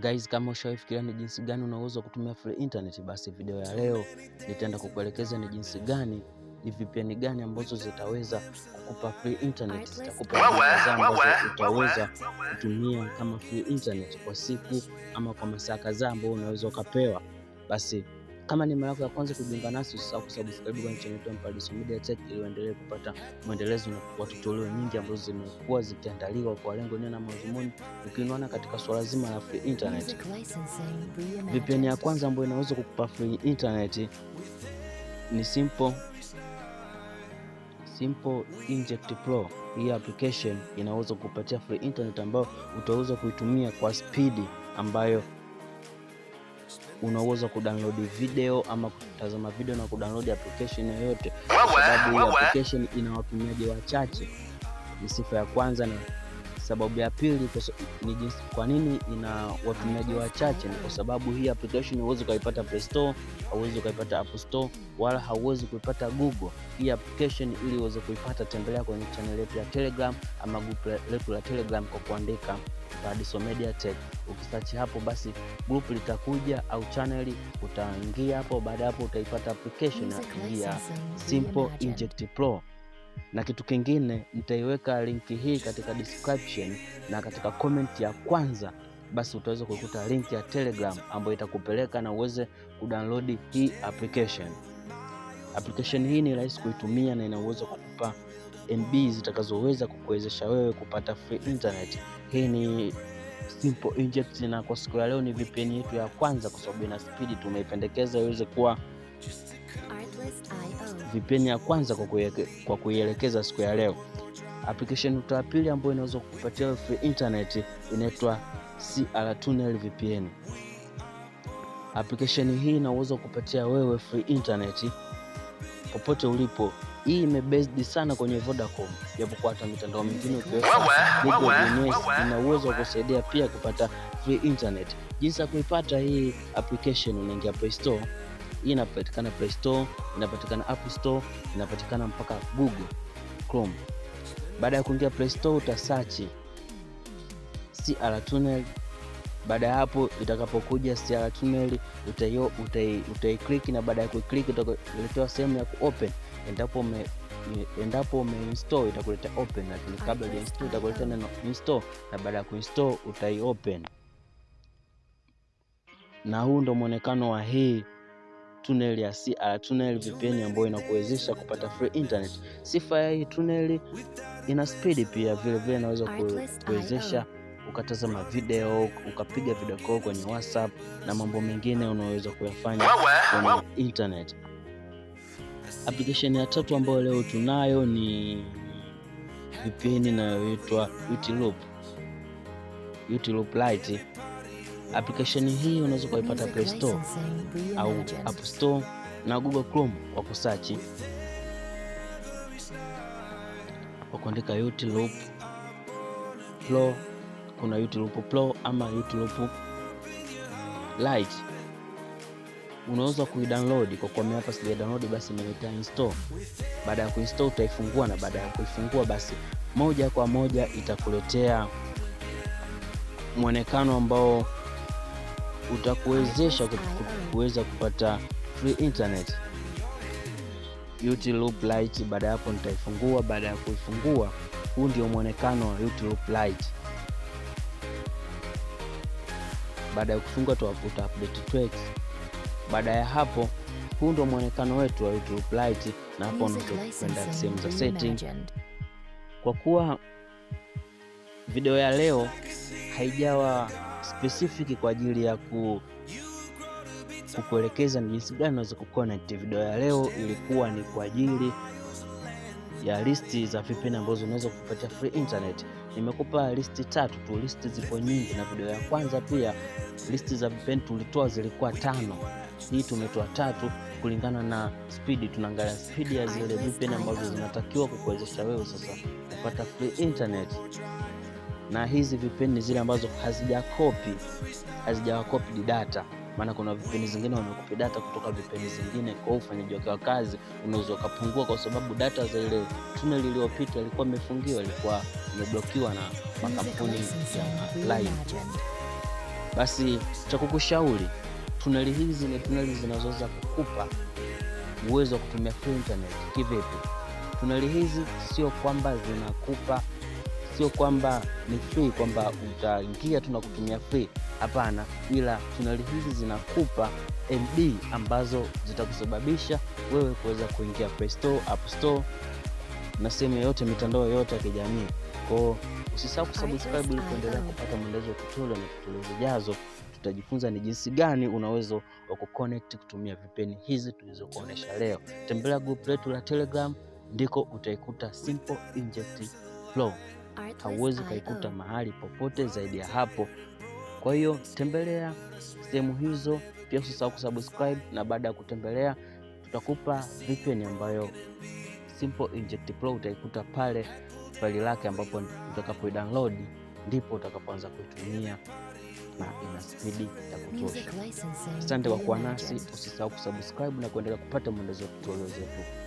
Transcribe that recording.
Guys, kama ushawahifikiria ni jinsi gani unaweza kutumia free internet, basi video ya leo nitaenda kukuelekeza ni jinsi gani, ni VPN gani ambazo zitaweza kukupa free internet, zitakupa bidhaa ambazo utaweza kutumia kama free internet kwa siku ama kwa masaa kadhaa ambayo unaweza ukapewa. Basi kama ni mara yako ya kwanza kujiunga nasi, usisahau kusubscribe kwenye channel yetu MPARADISSO Media Tech ili uendelee kupata mwendelezo na tutorial nyingi ambazo zimekuwa zikiandaliwa kwa lengo na madhumuni ukiona katika swala zima la free internet. VPN ya kwanza ambayo inaweza kukupa free internet ni Simple INJECT Pro. Hii application inaweza kukupatia free internet ambayo utaweza kuitumia kwa speed ambayo unaweza kudownload video ama kutazama video na kudownload application yoyote, kwa sababu hii application ina watumiaji wachache. Ni sifa ya kwanza. Na sababu ya pili ni jinsi kwa nini ina watumiaji wachache, ni kwa sababu hii application huwezi kuipata Play Store, hauwezi kuipata App Store, wala hauwezi kuipata Google. Hii application ili uweze kuipata, tembelea kwenye channel yetu ya Telegram ama group letu la Telegram kwa kuandika MPARADISSO Media Tech. Ukisearch hapo basi group litakuja au channel, utaingia hapo. Baada hapo utaipata application ya Simple INJECT Pro. Na kitu kingine, nitaiweka link hii katika description na katika comment ya kwanza, basi utaweza kukuta link ya Telegram ambayo itakupeleka na uweze kudownload hii application. Application hii ni rahisi kuitumia na ina uwezo kukupa MB zitakazoweza kukuwezesha wewe kupata free internet. Hii ni Simple INJECT, na kwa siku ya leo ni VPN yetu ya kwanza, kwa sababu ina speed tumeipendekeza iweze kuwa VPN ya kwanza kwa kuielekeza siku ya leo. Application ya pili ambayo inaweza kukupatia free internet inaitwa Tunnel VPN. Application hii inaweza kukupatia wewe free internet popote ulipo. Hii imebased sana kwenye Vodacom, japokuwa hata mitandao mingine ukiweka ina uwezo wa kusaidia pia kupata free internet. Jinsi ya kuipata hii application, unaingia Play Store. Hii inapatikana Play Store, inapatikana App Store, inapatikana mpaka Google Chrome. Baada ya kuingia Play Store uta-search Tunnel. Baada ya hapo itakapokuja Tunnel utai-click, na baada ya ku-click utakuletea sehemu ya ku-open. Endapo umeinstall itakuleta open, lakini kabla ya install itakuleta neno install, na baada ya kuinstall utai-open. Na huu ndo muonekano wa hii tunnel ya Tunnel VPN ambayo inakuwezesha kupata free internet. Sifa ya hii tunnel, ina speed pia vile vile, inaweza kuwezesha ukatazama video, ukapiga video call kwenye WhatsApp na mambo mengine unaweza kuyafanya kwenye internet. Application ya tatu ambayo leo tunayo ni VPN inayoitwa Untitled Lite. Application hii unaweza kuipata Play Store au App Store na Google Chrome kwa kusearch kwa kuandika Untitled Pro. Kuna Untitled Pro ama Untitled Lite. Unaweza kuidownload kwa kuhamia hapa, sija download basi nileta install. Baada ya kuinstall utaifungua, na baada ya kuifungua basi moja kwa moja itakuletea muonekano ambao utakuwezesha kuweza kupata free internet Untitled Lite. Baada hapo nitaifungua. Baada ya kuifungua, huu ndio muonekano wa Untitled Lite. Baada ya kufungua utakuta update text. Baada ya hapo, huu ndio muonekano wetu wa Untitled Lite, na hapo unaweza kwenda sehemu za setting. Kwa kuwa video ya leo haijawa specific kwa ajili ya kukuelekeza ni jinsi gani unaweza kuconnect, video ya leo ilikuwa ni kwa ajili ya listi za VPN ambazo unaweza kupatia free internet. Nimekupa listi tatu tu, listi zipo nyingi, na video ya kwanza pia listi za VPN tulitoa zilikuwa 5. Hii tumetoa 3 kulingana na speed. Tunaangalia speed ya zile VPN ambazo zinatakiwa kukuwezesha wewe sasa kupata free internet. Na hizi VPN ni zile ambazo hazijawakopi data, maana kuna VPN zingine wamekupa data kutoka VPN zingine. Kwa ufanyaji wa kazi unaweza ukapungua, kwa sababu data za ile tunnel iliyopita ilikuwa imefungiwa, ilikuwa imeblokiwa na makampuni ya line. Basi cha kukushauri, tuneli hizi ni tuneli zinazoweza kukupa uwezo wa kutumia free internet. Kivipi? Tuneli hizi sio kwamba ni free, kwamba utaingia tu na kutumia free. Hapana, ila tuneli hizi zinakupa MB ambazo zitakusababisha wewe kuweza kuingia Play Store, App Store na sehemu yote, mitandao yote ya kijamii. Kwa usisahau kusubscribe ili kuendelea kupata mwendelezo wa tutorial na tutorial zijazo. Tutajifunza ni jinsi gani unaweza kuconnect kutumia VPN hizi tulizokuonesha leo. Tembelea group letu la Telegram, ndiko utaikuta Simple Inject Flow. Hauwezi kaikuta mahali popote zaidi ya hapo. Kwa hiyo tembelea sehemu hizo, pia usisahau kusubscribe, na baada ya kutembelea tutakupa VPN ambayo Simple Inject Flow utaikuta pale faili lake, ambapo utakapo-download ndipo utakapoanza kuitumia na ina speed ya kutosha. Asante kwa kuwa nasi, usisahau kusubscribe na kuendelea kupata mwendelezo wa tutorial zetu.